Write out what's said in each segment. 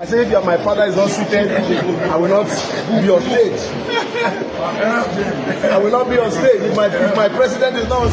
I say, if my father is not seated, I will not be on stage. I will not be on stage if my president is not on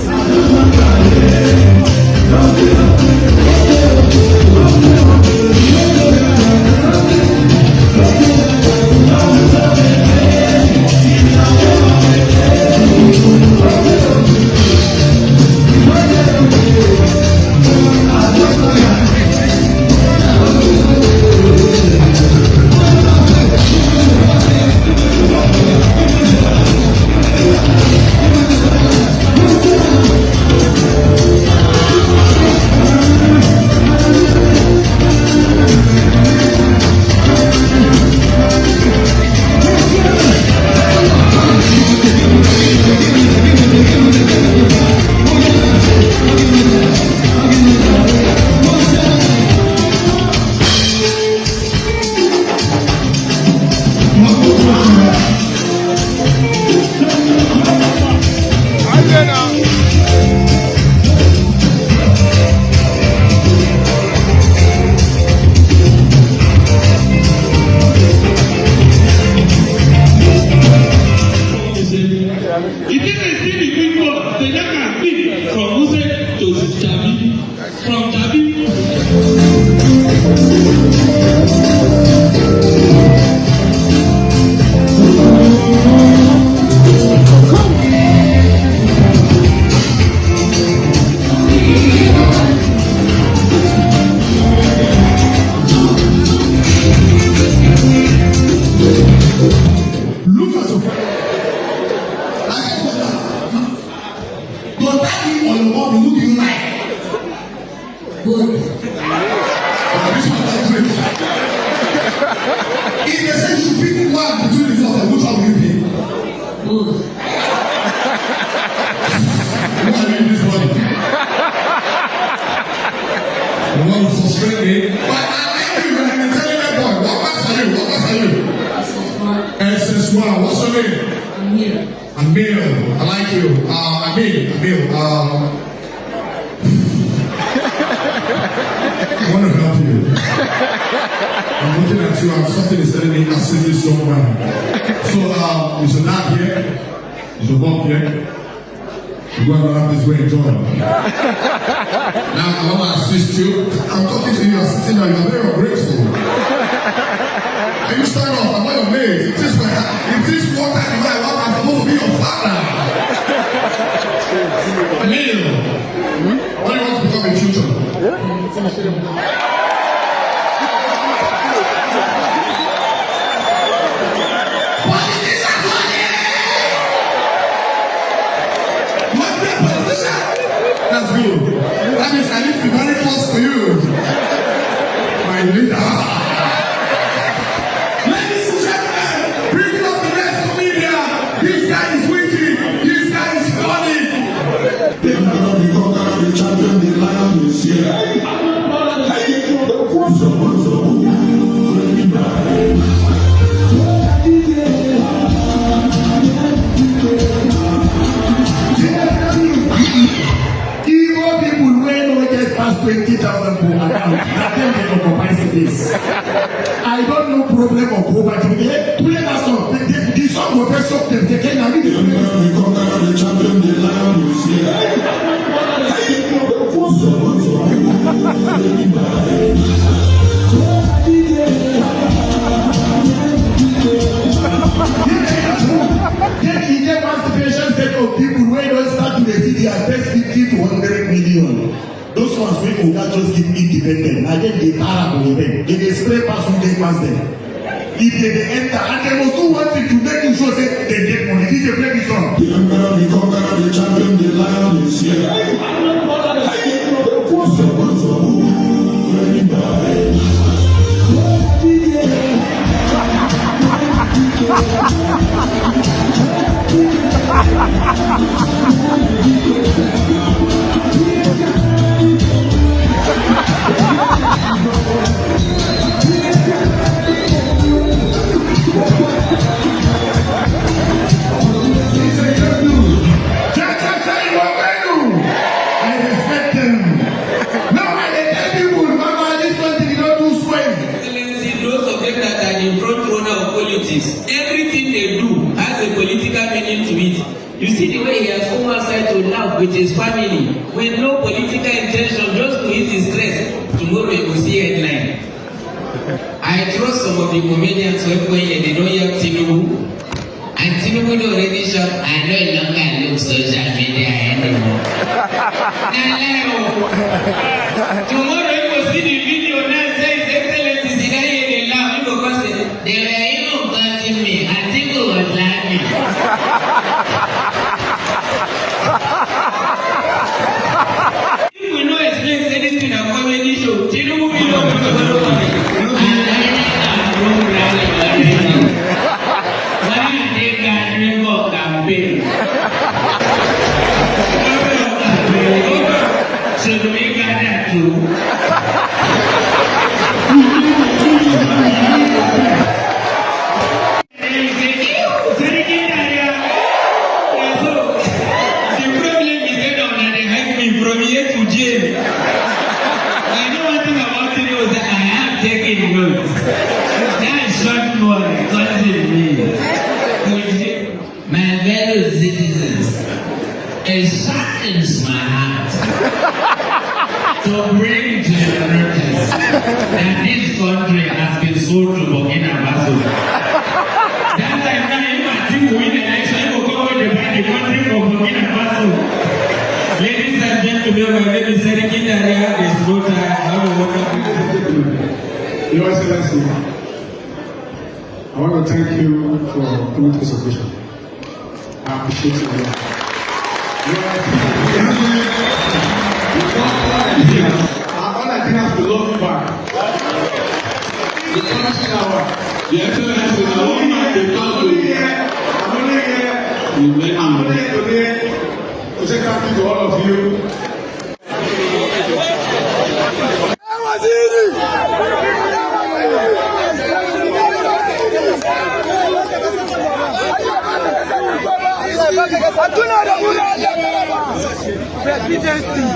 If they say you pick one between the two of them, which one will you pick? Who are you this morning? The one who frustrates me. But I like you when I'm telling that boy, what class are you? What class are you? SS1. What's your name? Amir. I like you. Amir. I want to help you. I'm looking at you and something is telling me I'm simply strong man. So there's a lab here, there's a bomb here. You go around this way and join. Now I want to assist you. I'm talking to you, you're sitting there, you're very ungrateful. And you stand up, I'm not your mate. If this water in my life, I'm supposed to be your father. Neil, what do you want to become in future? That's good. That means I need to be very close to you. My leader. Ladies and gentlemen, bring up the next comedian. This guy is witty. This guy is funny. The champion, the lion is here. Past 20,000 per account, that them they occupy space. I don't know problem of poverty. They play that song. The song will best up them. They can't read the champion, the lion is here. Then emancipation set of people who don't start to see their best 50 to 100 million. Those ones wey Oga just give independent, na dem dey para for them. They dey spray pass who dey pass them. If they enter, and they must do one thing to make you sure say they get money. If they play this song. The emperor, the conqueror, the champion, the lion is here. an in-front runner of politics. Everything they do has a political meaning to it. You see the way he has come outside to laugh with his family with no political intention, just to ease his stress. Tomorrow you will see headline. I trust some of the comedians when they don't hear Tinubu. And Tinubu already shot, I no longer look social media anymore. Tomorrow you will see the video now say His Excellency Sidai they laugh because they were even touching me and Tinubu was laughing. If we know explain anything in a comedy show, Tinubu will know what to do. Should we get that too? The problem is that they hide me from here to jail. I know one thing about it was that I have taken notes. That short one doesn't mean. My fellow citizens, it saddens my heart to bring to your notice that this country has been sold to Burkina Faso. That time now, I think we win the election, we will come with the country for Burkina Faso. Ladies and gentlemen, my name is Seriki Daria, is voter. Your Excellency, I want to thank you for coming to this occasion. I appreciate you. All I think is to love you back. The country hour. The Excellency, I want to talk to you. I'm only here today to say thank you to all of you. Presidency.